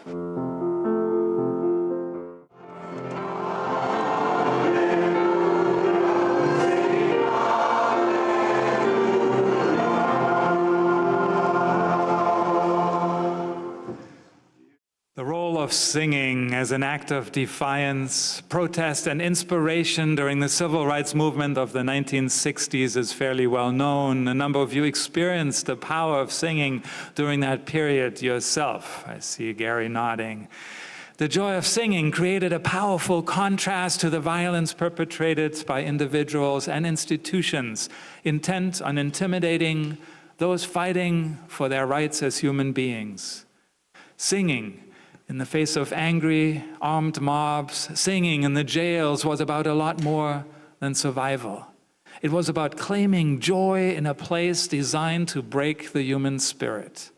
The role of singing as an act of defiance, protest, and inspiration during the civil rights movement of the 1960s is fairly well known. A number of you experienced the power of singing during that period yourself. I see Gary nodding. The joy of singing created a powerful contrast to the violence perpetrated by individuals and institutions intent on intimidating those fighting for their rights as human beings. Singing in the face of angry, armed mobs, singing in the jails was about a lot more than survival. It was about claiming joy in a place designed to break the human spirit.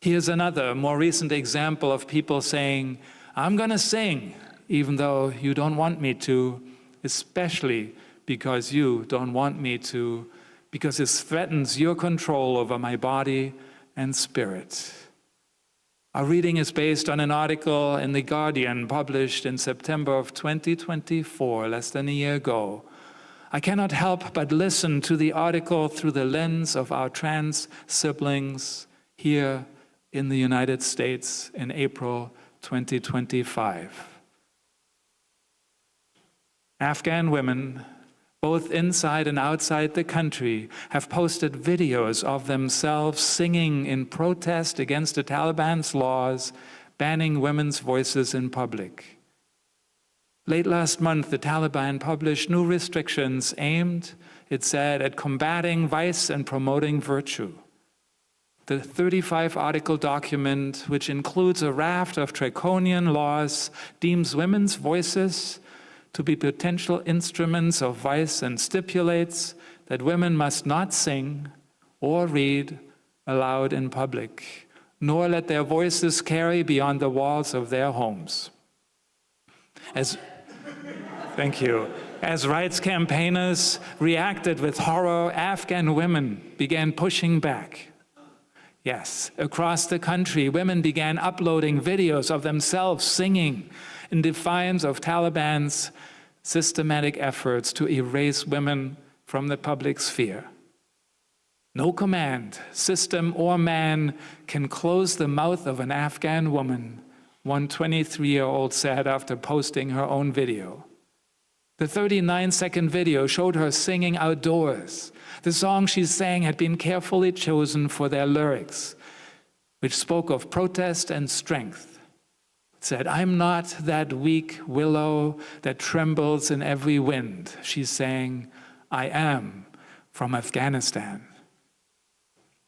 Here's another, more recent example of people saying, I'm going to sing, even though you don't want me to, especially because you don't want me to, because this threatens your control over my body and spirit. Our reading is based on an article in The Guardian published in September of 2024, less than a year ago. I cannot help but listen to the article through the lens of our trans siblings here in the United States in April 2025. Afghan women, both inside and outside the country, have posted videos of themselves singing in protest against the Taliban's laws banning women's voices in public. Late last month, the Taliban published new restrictions aimed, it said, at combating vice and promoting virtue. The 35-article document, which includes a raft of draconian laws, deems women's voices to be potential instruments of vice and stipulates that women must not sing or read aloud in public, nor let their voices carry beyond the walls of their homes. Thank you. As rights campaigners reacted with horror, Afghan women began pushing back. Yes, across the country, women began uploading videos of themselves singing in defiance of Taliban's systematic efforts to erase women from the public sphere. No command, system, or man can close the mouth of an Afghan woman, one 23-year-old said after posting her own video. The 39-second video showed her singing outdoors. The song she sang had been carefully chosen for their lyrics, which spoke of protest and strength. It said, I'm not that weak willow that trembles in every wind. She sang, I am from Afghanistan.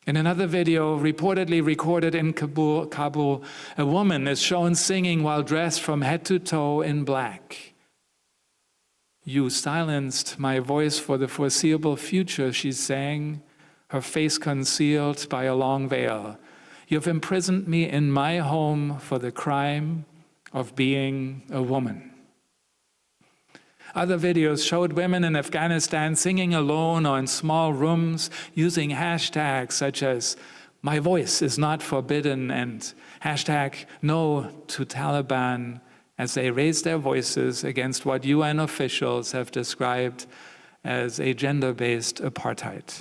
In another video, reportedly recorded in Kabul, a woman is shown singing while dressed from head to toe in black. You silenced my voice for the foreseeable future, she sang, her face concealed by a long veil. You've imprisoned me in my home for the crime of being a woman. Other videos showed women in Afghanistan singing alone or in small rooms using hashtags such as "My voice is not forbidden" and hashtag "No to Taliban" as they raised their voices against what UN officials have described as a gender-based apartheid.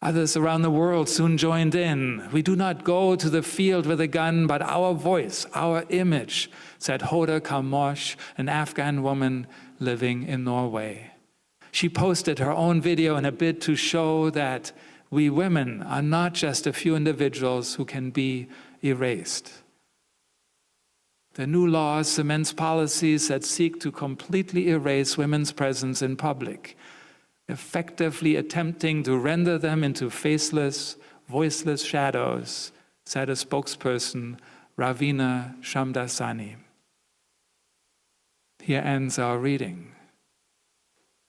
Others around the world soon joined in. We do not go to the field with a gun, but our voice, our image, said Hoda Kamosh, an Afghan woman living in Norway. She posted her own video in a bid to show that we women are not just a few individuals who can be erased. The new law cements policies that seek to completely erase women's presence in public, effectively attempting to render them into faceless, voiceless shadows, said a spokesperson, Ravina Shamdasani. Here ends our reading.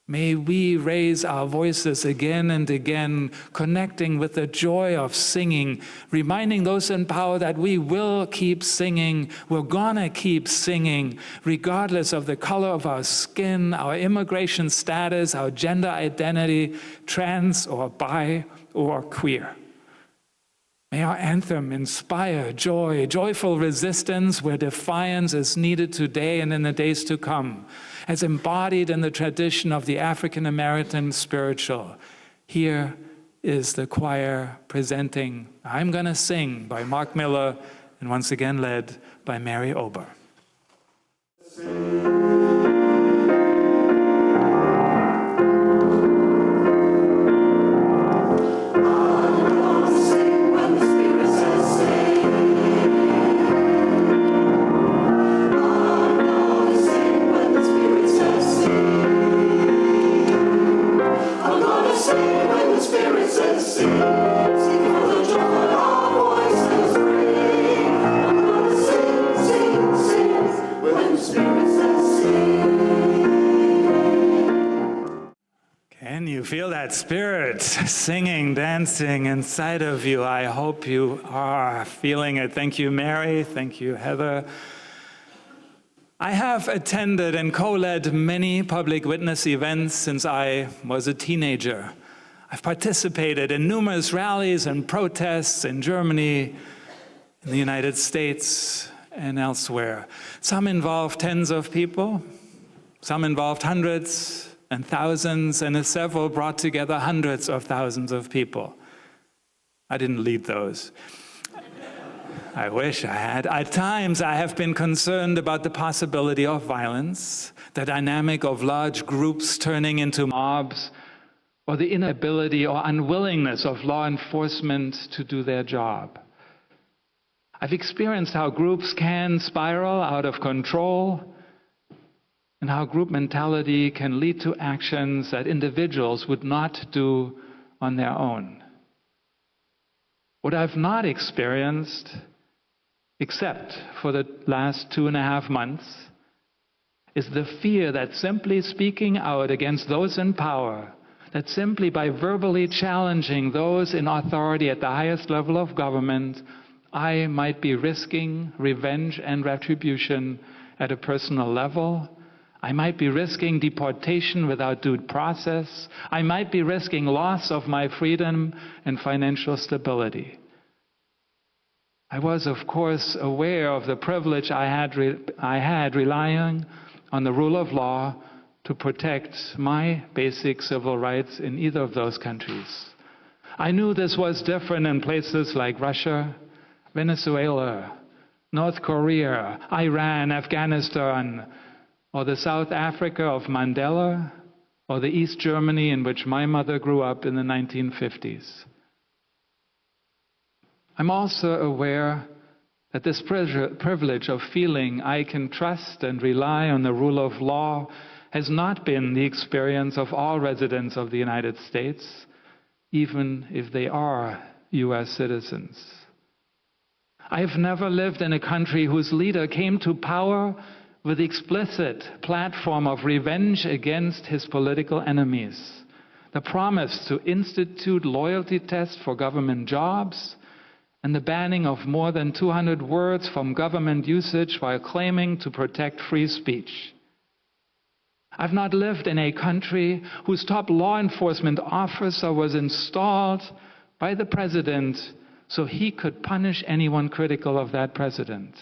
May we raise our voices again and again, connecting with the joy of singing, reminding those in power that we will keep singing, we're gonna keep singing, regardless of the color of our skin, our immigration status, our gender identity, trans or bi or queer. May our anthem inspire joy, joyful resistance where defiance is needed today and in the days to come, as embodied in the tradition of the African American spiritual. Here is the choir presenting I'm Gonna Sing by Mark Miller, and once again led by Mary Ober. Can you feel that spirit singing, dancing inside of you? I hope you are feeling it. Thank you, Mary. Thank you, Heather. I have attended and co-led many public witness events since I was a teenager. I've participated in numerous rallies and protests in Germany, in the United States, and elsewhere. Some involved tens of people, some involved hundreds and thousands, and several brought together hundreds of thousands of people. I didn't lead those. I wish I had. At times, I have been concerned about the possibility of violence, the dynamic of large groups turning into mobs, or the inability or unwillingness of law enforcement to do their job. I've experienced how groups can spiral out of control, and how group mentality can lead to actions that individuals would not do on their own. What I've not experienced, except for the last 2.5 months, is the fear that simply speaking out against those in power, that simply by verbally challenging those in authority at the highest level of government, I might be risking revenge and retribution at a personal level. I might be risking deportation without due process. I might be risking loss of my freedom and financial stability. I was, of course, aware of the privilege I had relying on the rule of law to protect my basic civil rights in either of those countries. I knew this was different in places like Russia, Venezuela, North Korea, Iran, Afghanistan, or the South Africa of Mandela, or the East Germany in which my mother grew up in the 1950s. I'm also aware that this privilege of feeling I can trust and rely on the rule of law has not been the experience of all residents of the United States, even if they are U.S. citizens. I've never lived in a country whose leader came to power with the explicit platform of revenge against his political enemies, the promise to institute loyalty tests for government jobs, and the banning of more than 200 words from government usage while claiming to protect free speech. I've not lived in a country whose top law enforcement officer was installed by the president so he could punish anyone critical of that president.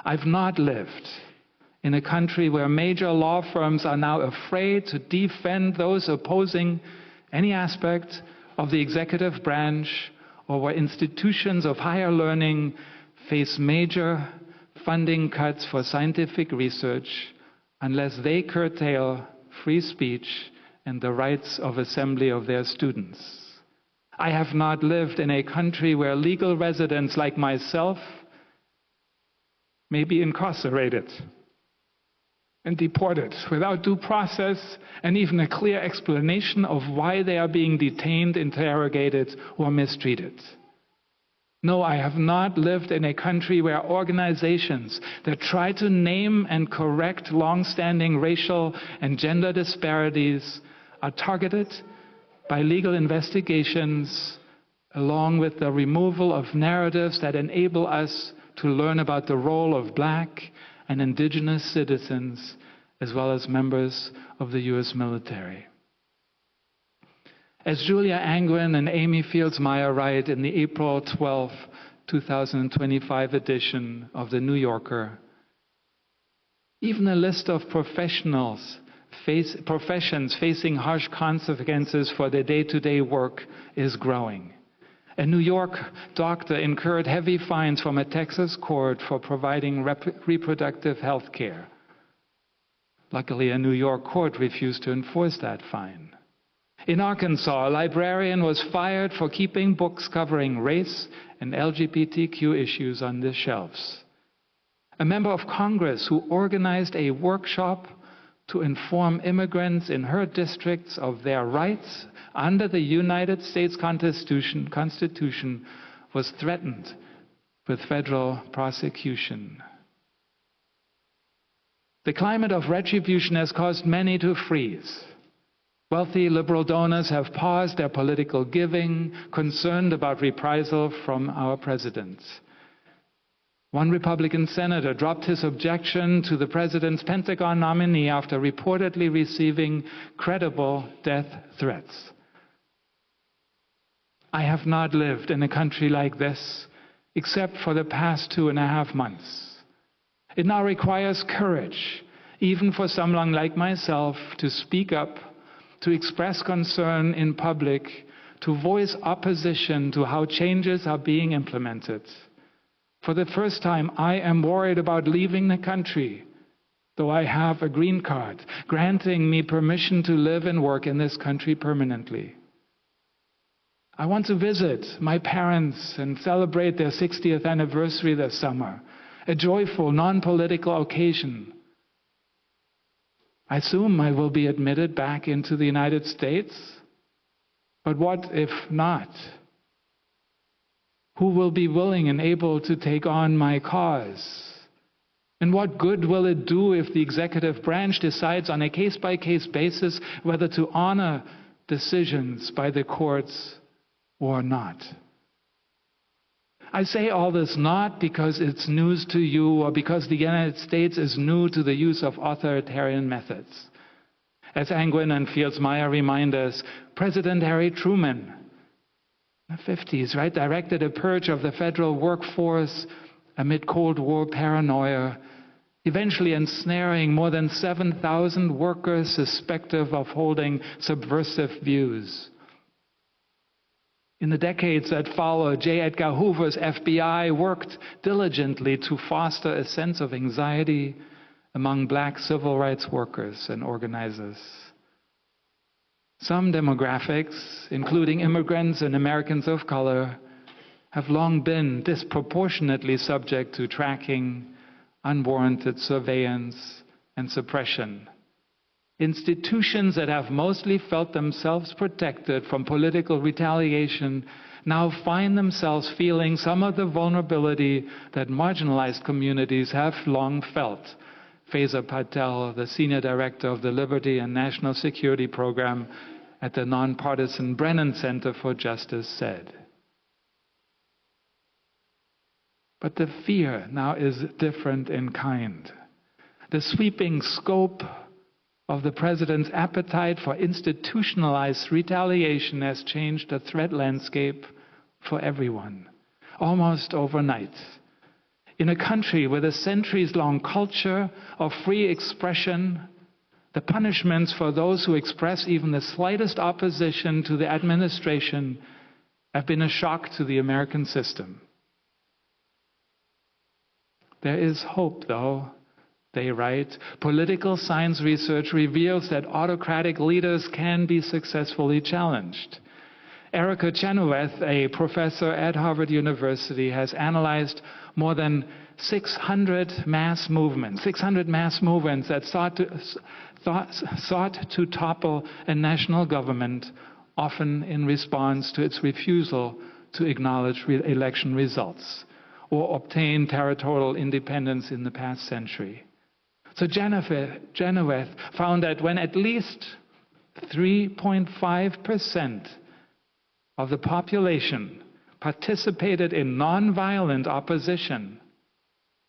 I've not lived in a country where major law firms are now afraid to defend those opposing any aspect of the executive branch, or where institutions of higher learning face major funding cuts for scientific research unless they curtail free speech and the rights of assembly of their students. I have not lived in a country where legal residents like myself may be incarcerated and deported without due process and even a clear explanation of why they are being detained, interrogated, or mistreated. No, I have not lived in a country where organizations that try to name and correct long-standing racial and gender disparities are targeted by legal investigations, along with the removal of narratives that enable us to learn about the role of Black and indigenous citizens, as well as members of the U.S. military. As Julia Angwin and Amy Fields-Meyer write in the April 12, 2025 edition of The New Yorker, even a list of professions facing harsh consequences for their day-to-day work is growing. A New York doctor incurred heavy fines from a Texas court for providing reproductive health care. Luckily, a New York court refused to enforce that fine. In Arkansas, a librarian was fired for keeping books covering race and LGBTQ issues on the shelves. A member of Congress who organized a workshop to inform immigrants in her districts of their rights under the United States Constitution was threatened with federal prosecution. The climate of retribution has caused many to freeze. Wealthy liberal donors have paused their political giving, concerned about reprisal from our president. One Republican senator dropped his objection to the president's Pentagon nominee after reportedly receiving credible death threats. I have not lived in a country like this except for the past 2.5 months. It now requires courage, even for someone like myself, to speak up, to express concern in public, to voice opposition to how changes are being implemented. For the first time, I am worried about leaving the country, though I have a green card, granting me permission to live and work in this country permanently. I want to visit my parents and celebrate their 60th anniversary this summer, a joyful, non-political occasion. I assume I will be admitted back into the United States, but what if not? Who will be willing and able to take on my cause? And what good will it do if the executive branch decides on a case-by-case basis whether to honor decisions by the courts or not? I say all this not because it's news to you or because the United States is new to the use of authoritarian methods. As Angwin and Fields-Meyer remind us, President Harry Truman, in the 50s, right, directed a purge of the federal workforce amid Cold War paranoia, eventually ensnaring more than 7,000 workers suspected of holding subversive views. In the decades that followed, J. Edgar Hoover's FBI worked diligently to foster a sense of anxiety among black civil rights workers and organizers. Some demographics, including immigrants and Americans of color, have long been disproportionately subject to tracking, unwarranted surveillance, and suppression. Institutions that have mostly felt themselves protected from political retaliation now find themselves feeling some of the vulnerability that marginalized communities have long felt. Faiza Patel, the senior director of the Liberty and National Security Program at the nonpartisan Brennan Center for Justice, said. But the fear now is different in kind. The sweeping scope of the president's appetite for institutionalized retaliation has changed the threat landscape for everyone, almost overnight. In a country with a centuries-long culture of free expression, the punishments for those who express even the slightest opposition to the administration have been a shock to the American system. There is hope, though. They write, political science research reveals that autocratic leaders can be successfully challenged. Erica Chenoweth, a professor at Harvard University, has analyzed more than 600 mass movements that sought to topple a national government, often in response to its refusal to acknowledge election results or obtain territorial independence in the past century. So Chenoweth found that when at least 3.5% of the population participated in nonviolent opposition,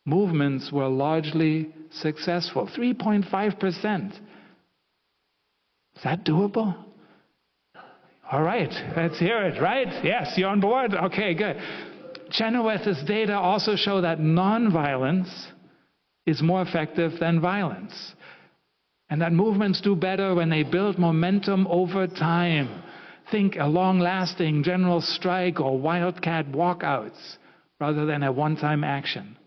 movements were largely successful. 3.5%. Is that doable? All right, let's hear it, right? Yes, you're on board? Okay, good. Chenoweth's data also show that nonviolence is more effective than violence. And that movements do better when they build momentum over time. Think a long-lasting general strike or wildcat walkouts rather than a one-time action.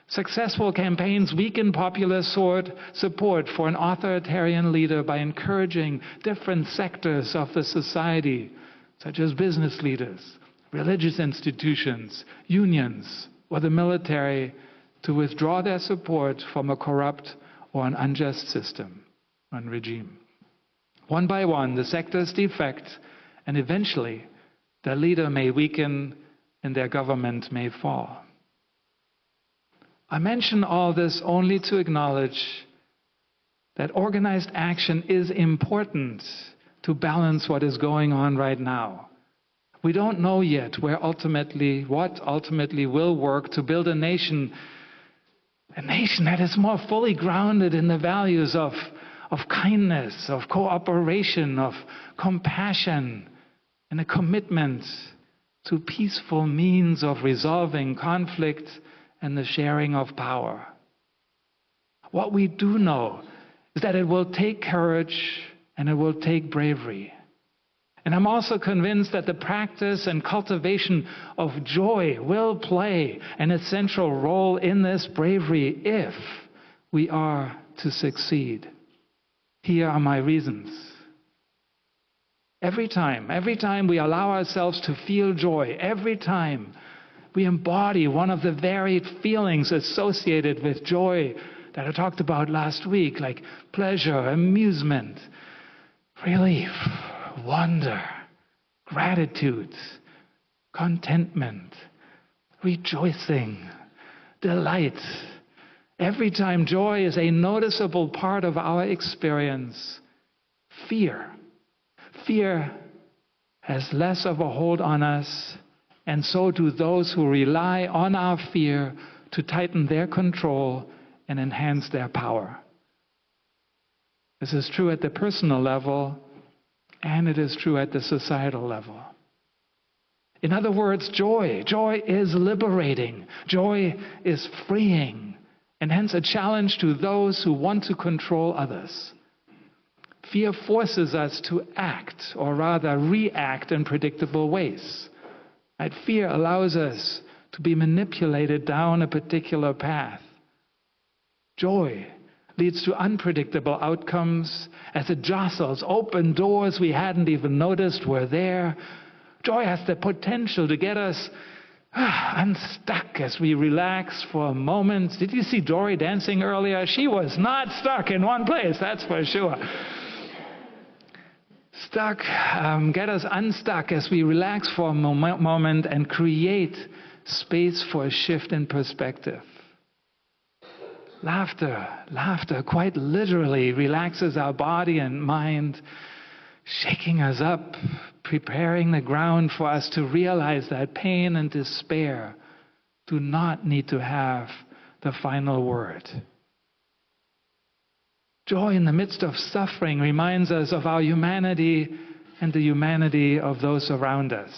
Successful campaigns weaken popular support for an authoritarian leader by encouraging different sectors of the society, such as business leaders, religious institutions, unions, or the military, to withdraw their support from a corrupt or an unjust system and regime. One by one, the sectors defect, and eventually, their leader may weaken and their government may fall. I mention all this only to acknowledge that organized action is important to balance what is going on right now. We don't know yet what ultimately will work to build a nation that is more fully grounded in the values of kindness, of cooperation, of compassion, and a commitment to peaceful means of resolving conflict and the sharing of power. What we do know is that it will take courage and it will take bravery. And I'm also convinced that the practice and cultivation of joy will play an essential role in this bravery if we are to succeed. Here are my reasons. Every time we allow ourselves to feel joy, every time we embody one of the varied feelings associated with joy that I talked about last week, like pleasure, amusement, relief, wonder, gratitude, contentment, rejoicing, delight. Every time joy is a noticeable part of our experience, fear has less of a hold on us, and so do those who rely on our fear to tighten their control and enhance their power. This is true at the personal level, and it is true at the societal level. In other words, joy is liberating. Joy is freeing, and hence a challenge to those who want to control others. Fear forces us to act, or rather react in predictable ways. Right? Fear allows us to be manipulated down a particular path. Joy leads to unpredictable outcomes as it jostles open doors we hadn't even noticed were there. Joy has the potential to get us unstuck as we relax for a moment. Did you see Dory dancing earlier? She was not stuck in one place, that's for sure. Get us unstuck as we relax for a moment and create space for a shift in perspective. Laughter quite literally relaxes our body and mind, shaking us up, preparing the ground for us to realize that pain and despair do not need to have the final word. Joy in the midst of suffering reminds us of our humanity and the humanity of those around us.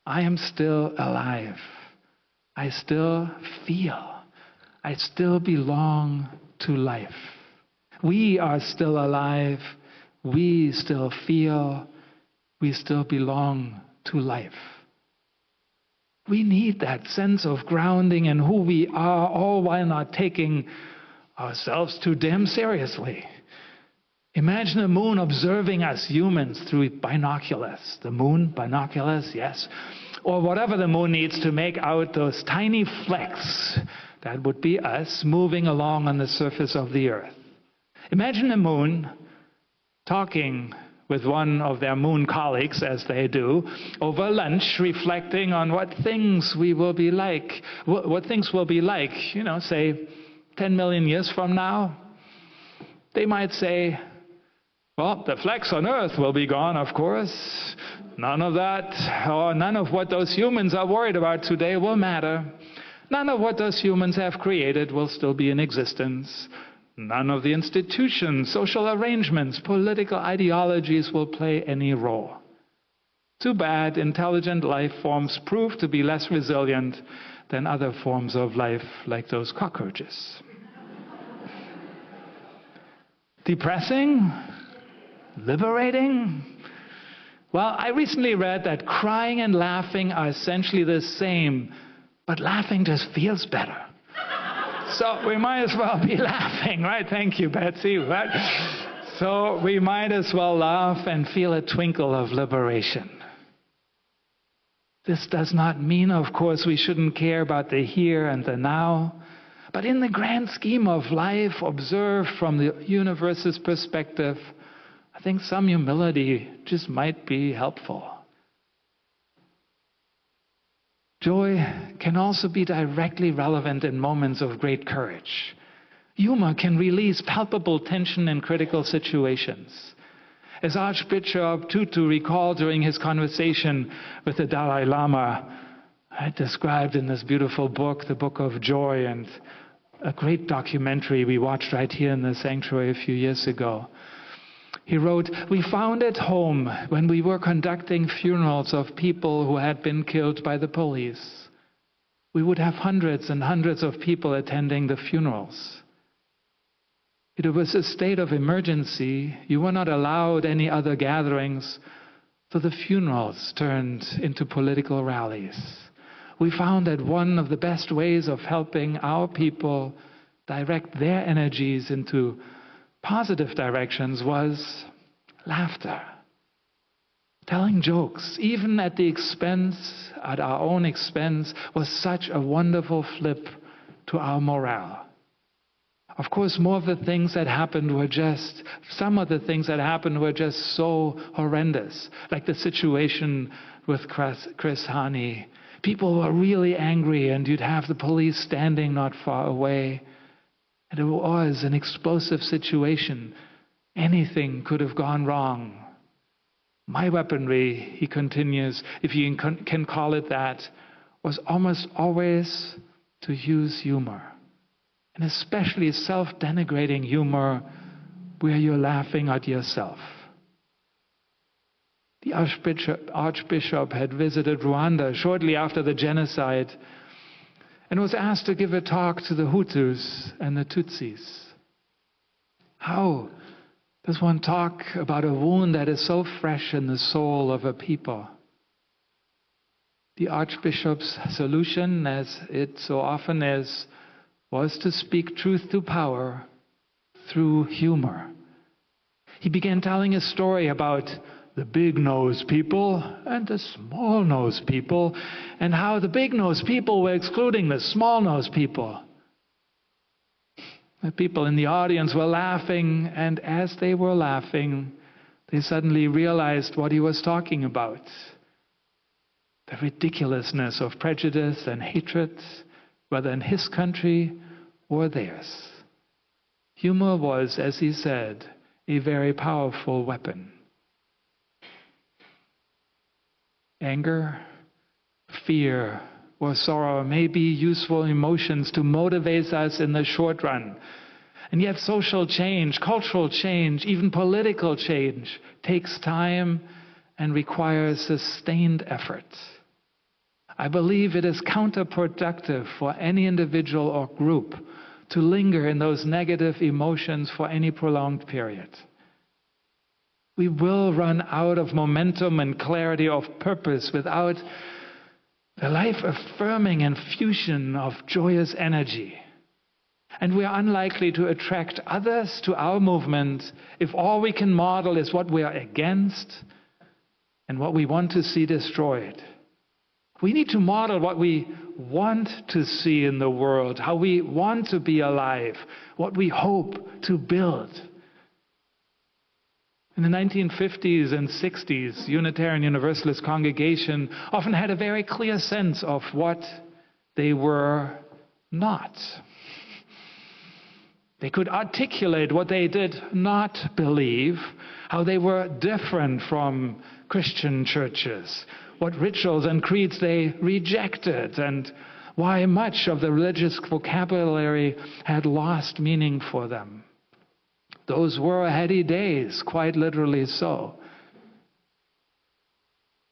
I am still alive. I still feel. I still belong to life. We are still alive. We still feel. We still belong to life. We need that sense of grounding in who we are, all while not taking ourselves too damn seriously. Imagine the moon observing us humans through binoculars. The moon, binoculars, yes. Or whatever the moon needs to make out those tiny flecks. That would be us moving along on the surface of the earth. Imagine the moon talking with one of their moon colleagues, as they do, over lunch, reflecting on what things we will be like, what things will be like, say 10 million years from now. They might say, well, the flecks on earth will be gone, of course. None of that, or none of what those humans are worried about today will matter. None of what those humans have created will still be in existence. None of the institutions, social arrangements, political ideologies will play any role. Too bad intelligent life forms prove to be less resilient than other forms of life, like those cockroaches. Depressing? Liberating? Well, I recently read that crying and laughing are essentially the same, but laughing just feels better. So we might as well be laughing, right? Thank you, Betsy. Right? So we might as well laugh and feel a twinkle of liberation. This does not mean, of course, we shouldn't care about the here and the now. But in the grand scheme of life, observed from the Universalist perspective, I think some humility just might be helpful. Joy can also be directly relevant in moments of great courage. Humor can release palpable tension in critical situations. As Archbishop Tutu recalled during his conversation with the Dalai Lama, I described in this beautiful book, the Book of Joy, and a great documentary we watched right here in the sanctuary a few years ago. He wrote, "We found at home when we were conducting funerals of people who had been killed by the police. We would have hundreds and hundreds of people attending the funerals. It was a state of emergency. You were not allowed any other gatherings, so the funerals turned into political rallies. We found that one of the best ways of helping our people direct their energies into positive directions was laughter. Telling jokes, even at our own expense, was such a wonderful flip to our morale. Of course, some of the things that happened were just so horrendous, like the situation with Chris Hani. People were really angry, and you'd have the police standing not far away. And it was an explosive situation. Anything could have gone wrong. My weaponry," he continues, if you can call it that, "was almost always to use humor. And especially self-denigrating humor where you're laughing at yourself." The Archbishop had visited Rwanda shortly after the genocide and was asked to give a talk to the Hutus and the Tutsis. How does one talk about a wound that is so fresh in the soul of a people? The Archbishop's solution, as it so often is, was to speak truth to power through humor. He began telling a story about the big-nosed people and the small-nosed people, and how the big-nosed people were excluding the small-nosed people. The people in the audience were laughing, and as they were laughing, they suddenly realized what he was talking about. The ridiculousness of prejudice and hatred, whether in his country or theirs. Humor was, as he said, a very powerful weapon. Anger, fear, or sorrow may be useful emotions to motivate us in the short run. And yet social change, cultural change, even political change takes time and requires sustained effort. I believe it is counterproductive for any individual or group to linger in those negative emotions for any prolonged period. We will run out of momentum and clarity of purpose without the life-affirming infusion of joyous energy. And we are unlikely to attract others to our movement if all we can model is what we are against and what we want to see destroyed. We need to model what we want to see in the world, how we want to be alive, what we hope to build. In the 1950s and 60s, Unitarian Universalist congregation often had a very clear sense of what they were not. They could articulate what they did not believe, how they were different from Christian churches, what rituals and creeds they rejected, and why much of the religious vocabulary had lost meaning for them. Those were heady days, quite literally so.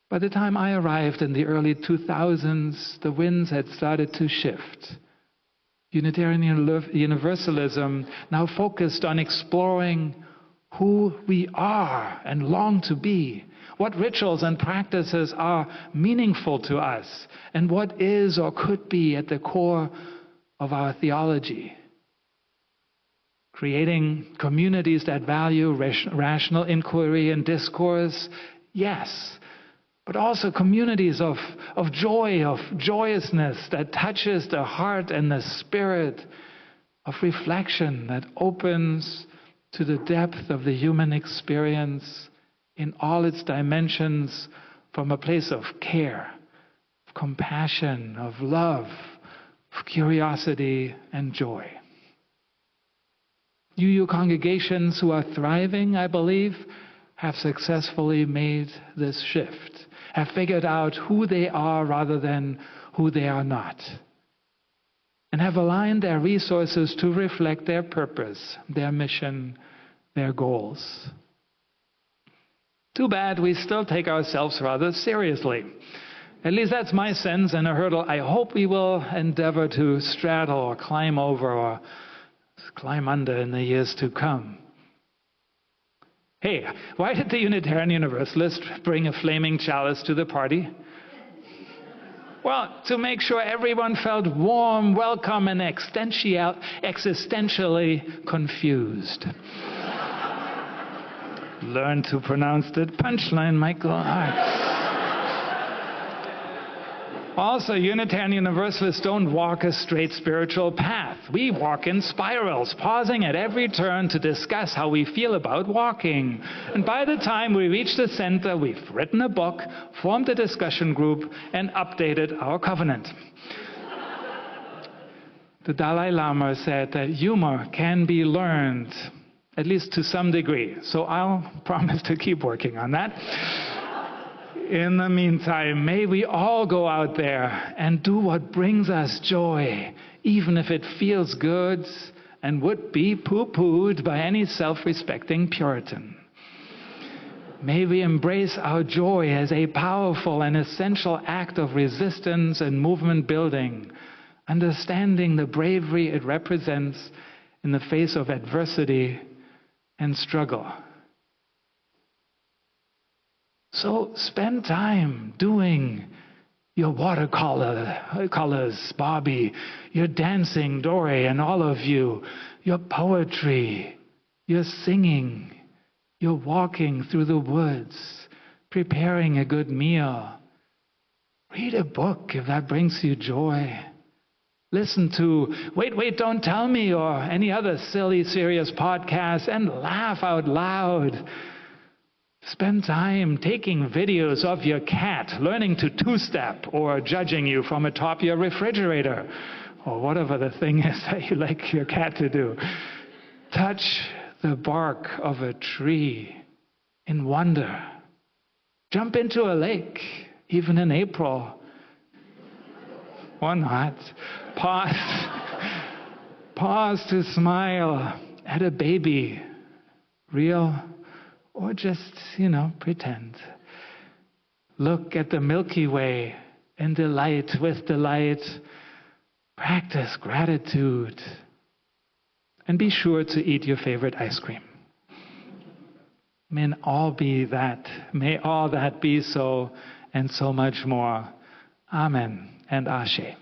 By the time I arrived in the early 2000s, the winds had started to shift. Unitarian Universalism now focused on exploring who we are and long to be, what rituals and practices are meaningful to us, and what is or could be at the core of our theology. Creating communities that value rational inquiry and discourse, yes, but also communities of joy, of joyousness that touches the heart and the spirit, of reflection that opens to the depth of the human experience in all its dimensions from a place of care, of compassion, of love, of curiosity and joy. UU congregations who are thriving, I believe, have successfully made this shift, have figured out who they are rather than who they are not, and have aligned their resources to reflect their purpose, their mission, their goals. Too bad we still take ourselves rather seriously. At least that's my sense, and a hurdle I hope we will endeavor to straddle or climb over or climb under in the years to come. Hey, why did the Unitarian Universalist bring a flaming chalice to the party? Well, to make sure everyone felt warm, welcome, and existentially confused. Learn to pronounce the punchline, Michael. All right. Also, Unitarian Universalists don't walk a straight spiritual path. We walk in spirals, pausing at every turn to discuss how we feel about walking. And by the time we reach the center, we've written a book, formed a discussion group, and updated our covenant. The Dalai Lama said that humor can be learned, at least to some degree. So I'll promise to keep working on that. In the meantime, may we all go out there and do what brings us joy, even if it feels good and would be poo-pooed by any self-respecting Puritan. May we embrace our joy as a powerful and essential act of resistance and movement building, understanding the bravery it represents in the face of adversity and struggle. So spend time doing your watercolors, Bobby, your dancing, Dory, and all of you, your poetry, your singing, your walking through the woods, preparing a good meal. Read a book if that brings you joy. Listen to Wait, Don't Tell Me or any other silly, serious podcast and laugh out loud. Spend time taking videos of your cat learning to two-step or judging you from atop your refrigerator or whatever the thing is that you like your cat to do. Touch the bark of a tree in wonder. Jump into a lake, even in April. Or not. Pause to smile at a baby. Real or just, pretend. Look at the Milky Way and delight with delight. Practice gratitude. And be sure to eat your favorite ice cream. May all that be so and so much more. Amen and Ashe.